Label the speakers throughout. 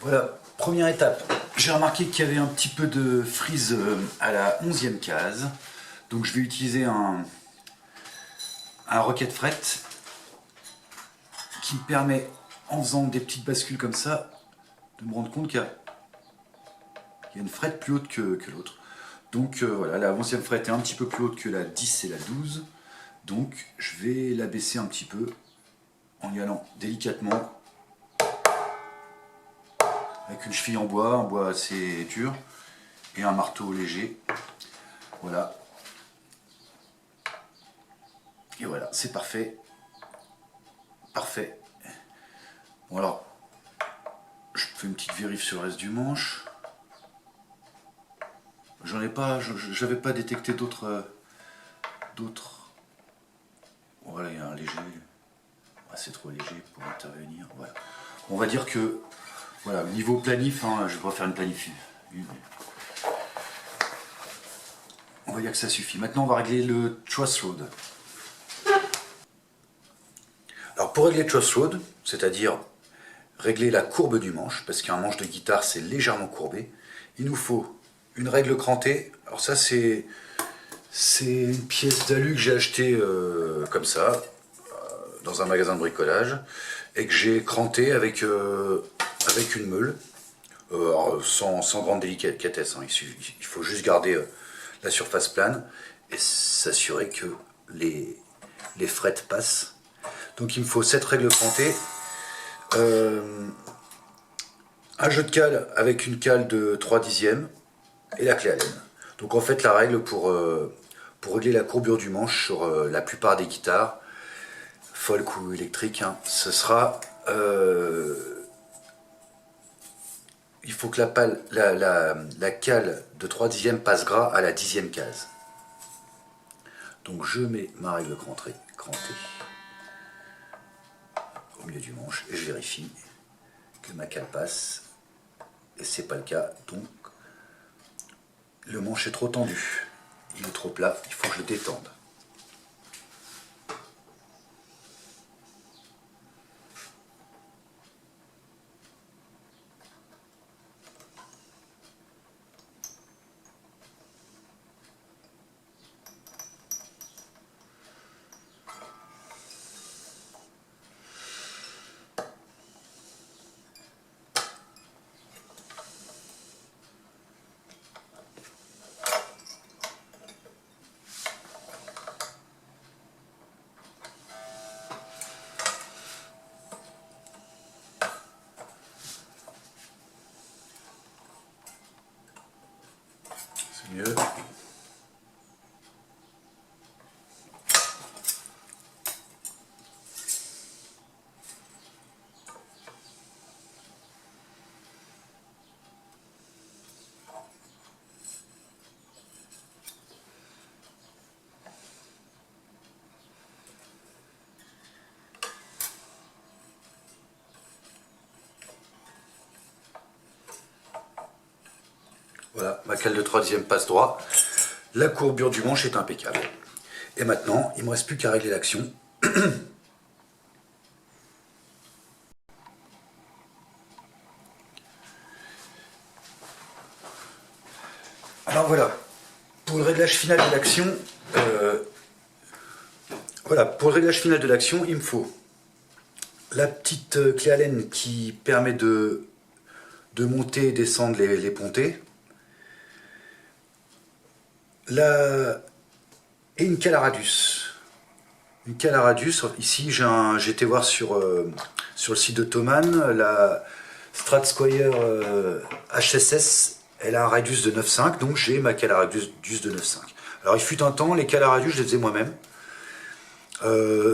Speaker 1: Voilà, première étape. J'ai remarqué qu'il y avait un petit peu de frise à la 11e case. Donc je vais utiliser un Rocket Fret qui me permet, en faisant des petites bascules comme ça, de me rendre compte qu'il y a une frette plus haute que l'autre. Donc voilà, la 11e frette est un petit peu plus haute que la 10 et la 12. Donc je vais la baisser un petit peu en y allant délicatement avec une cheville en bois assez dur et un marteau léger. Voilà. Et voilà, c'est parfait. Parfait. Bon alors, je fais une petite vérif sur le reste du manche. J'en ai pas, j'avais pas détecté d'autres. Voilà, il y a un léger. Ah, c'est trop léger pour intervenir. Voilà. On va dire que, voilà, niveau planif, hein, je vais pas faire une planif. On va dire que ça suffit. Maintenant, on va régler le truss rod. Alors, pour régler le truss rod, c'est-à-dire régler la courbe du manche, parce qu'un manche de guitare, c'est légèrement courbé, il nous faut une règle crantée. Alors ça, c'est une pièce d'alu que j'ai achetée comme ça, dans un magasin de bricolage, et que j'ai cranté avec une meule, sans grande délicatesse. Hein. Il faut juste garder la surface plane et s'assurer que les frettes passent. Donc il me faut cette règle crantée, un jeu de cale avec une cale de 3/10 et la clé Allen. Donc en fait la règle pour régler la courbure du manche sur la plupart des guitares, folk ou électriques, hein, ce sera il faut que la cale de 3/10 passe gras à la 10e case. Donc je mets ma règle crantée au milieu du manche et je vérifie que ma cale passe, et c'est pas le cas, donc le manche est trop tendu, il est trop plat, il faut que je le détende. C'est mieux. Voilà, ma cale de 3/10 passe droit. La courbure du manche est impeccable. Et maintenant, il ne me reste plus qu'à régler l'action. Alors voilà, pour le réglage final de l'action, il me faut la petite clé Allen qui permet de monter et descendre les pontées. Et une cale à radius. Une cale à radius, ici j'ai été voir sur le site de Thomann, la Strat Squire HSS, elle a un radius de 9,5, donc j'ai ma cale à radius de 9,5. Alors il fut un temps, les cales à radius je les faisais moi-même.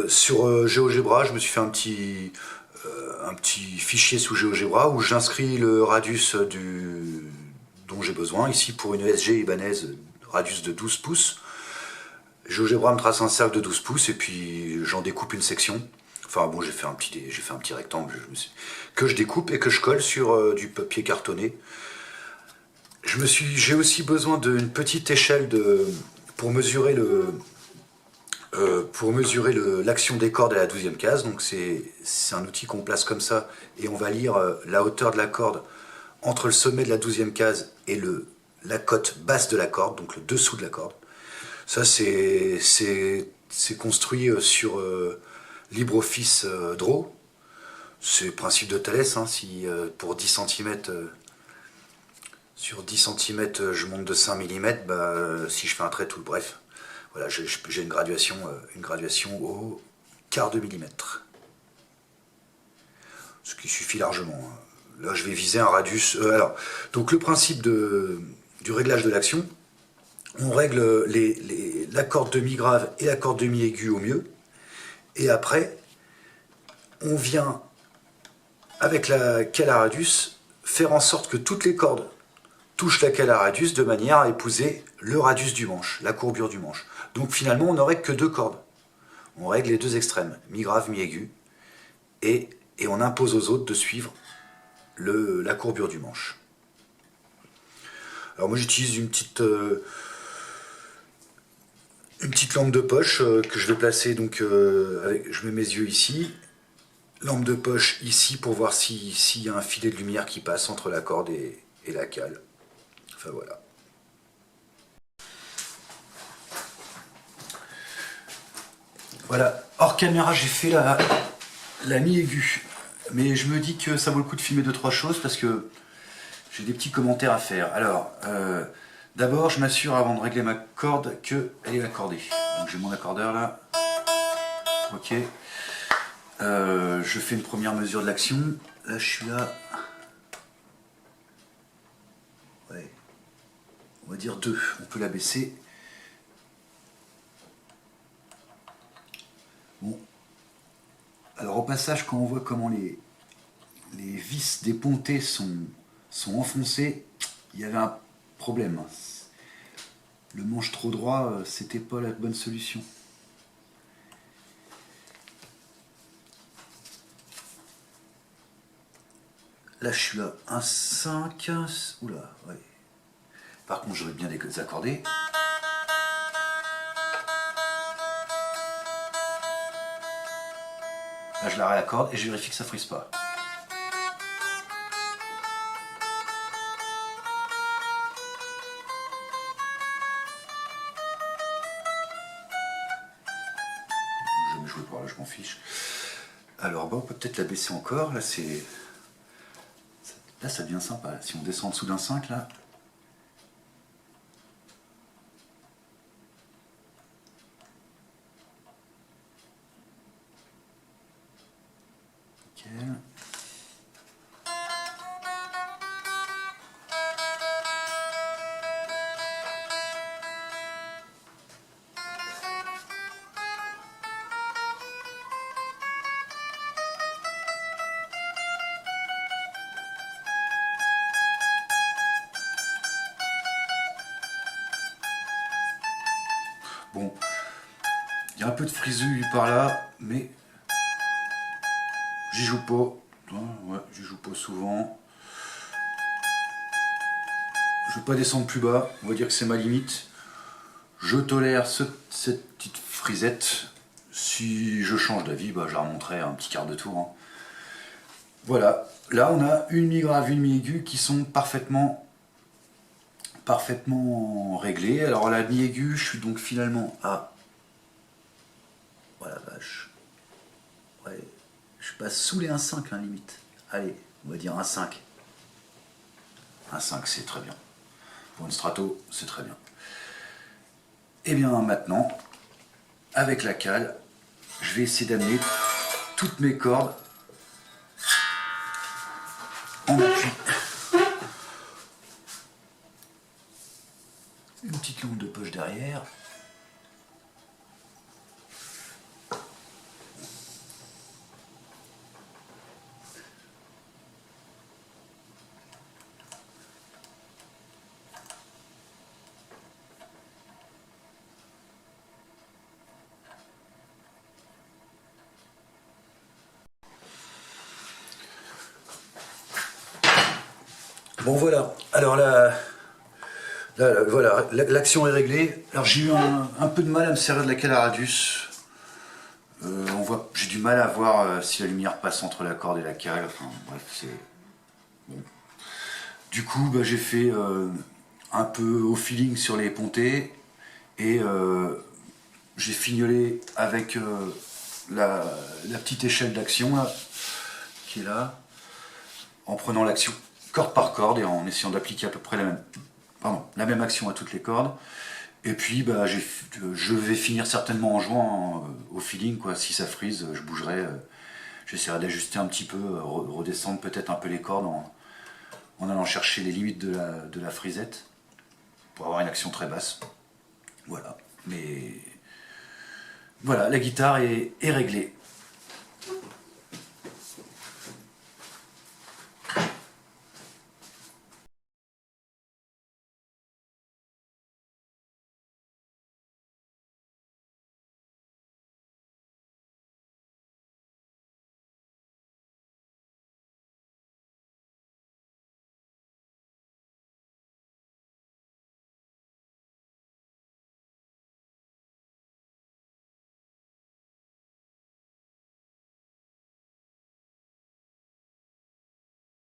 Speaker 1: Sur GeoGebra, je me suis fait un petit fichier sous GeoGebra où j'inscris le radius dont j'ai besoin. Ici pour une ESG Ibanez, radius de 12 pouces. GeoGebra me trace un cercle de 12 pouces et puis j'en découpe une section. Enfin bon, j'ai fait un petit rectangle que je découpe et que je colle sur du papier cartonné. J'ai aussi besoin d'une petite échelle pour mesurer pour mesurer l'action des cordes à la 12e case. Donc c'est un outil qu'on place comme ça et on va lire la hauteur de la corde entre le sommet de la 12e case et la cote basse de la corde, donc le dessous de la corde. Ça c'est construit sur LibreOffice Draw. C'est le principe de Thalès, hein, si pour 10 cm sur 10 cm je monte de 5 mm, bah, si je fais un trait tout, bref. Voilà, j'ai une graduation au quart de millimètre. Ce qui suffit largement. Là, je vais viser un radius. Alors, donc le principe du réglage de l'action, on règle la corde demi-grave et la corde demi-aiguë au mieux. Et après, on vient, avec la cale à radius, faire en sorte que toutes les cordes touchent la cale à radius de manière à épouser le radius du manche, la courbure du manche. Donc finalement, on n'aurait que deux cordes. On règle les deux extrêmes, mi-grave, mi-aigu, et on impose aux autres de suivre la courbure du manche. Alors moi j'utilise une petite lampe de poche que je vais placer, donc je mets mes yeux ici, lampe de poche ici pour voir s'il y a un filet de lumière qui passe entre la corde et la cale. Enfin voilà. Voilà, hors caméra j'ai fait la mi-aiguë, mais je me dis que ça vaut le coup de filmer 2-3 choses parce que j'ai des petits commentaires à faire. Alors, d'abord je m'assure avant de régler ma corde qu'elle est accordée. Donc j'ai mon accordeur là, ok. Je fais une première mesure de l'action, là je suis là, ouais, on va dire 2, on peut la baisser. Bon, alors au passage, quand on voit comment les vis dépontées sont enfoncées, il y avait un problème. Le manche trop droit, c'était pas la bonne solution. Là, je suis à 1,5. Oula, ouais. Par contre, j'aurais bien désaccordé. Là, je la réaccorde et je vérifie que ça ne frise pas. Je vais me jouer par là, je m'en fiche. Alors, bon, on peut peut-être la baisser encore. Là, ça devient sympa. Si on descend en dessous d'un 5, là. Nickel. Bon, il y a un peu de frisouille par là, mais j'y joue pas. Ouais, j'y joue pas souvent. Je ne veux pas descendre plus bas, on va dire que c'est ma limite. Je tolère cette petite frisette. Si je change d'avis, bah, je la remonterai un petit quart de tour. Hein. Voilà, là on a une mi-grave, une mi-aiguë qui sont parfaitement réglées. Alors la mi-aiguë, je suis donc finalement à... Voilà, vache. Ouais, je passe sous les 1,5 hein, limite. Allez, on va dire 1,5. 1,5 c'est très bien. Pour une strato, c'est très bien. Et bien maintenant, avec la cale, je vais essayer d'amener toutes mes cordes en appui. Une petite lampe de poche derrière. Bon voilà, alors la Là, voilà, l'action est réglée. Alors j'ai eu un peu de mal à me servir de la canne à radius. J'ai du mal à voir si la lumière passe entre la corde et la cale. Enfin bref, c'est bon. Du coup, bah, j'ai fait un peu au feeling sur les pontées et j'ai fignolé avec la petite échelle d'action là, qui est là, en prenant l'action corde par corde et en essayant d'appliquer à peu près la même action à toutes les cordes. Et puis bah, je vais finir certainement en jouant au feeling, quoi. Si ça frise, je bougerai, j'essaierai d'ajuster un petit peu, redescendre peut-être un peu les cordes en allant chercher les limites de la frisette pour avoir une action très basse. Voilà. Mais voilà, la guitare est réglée.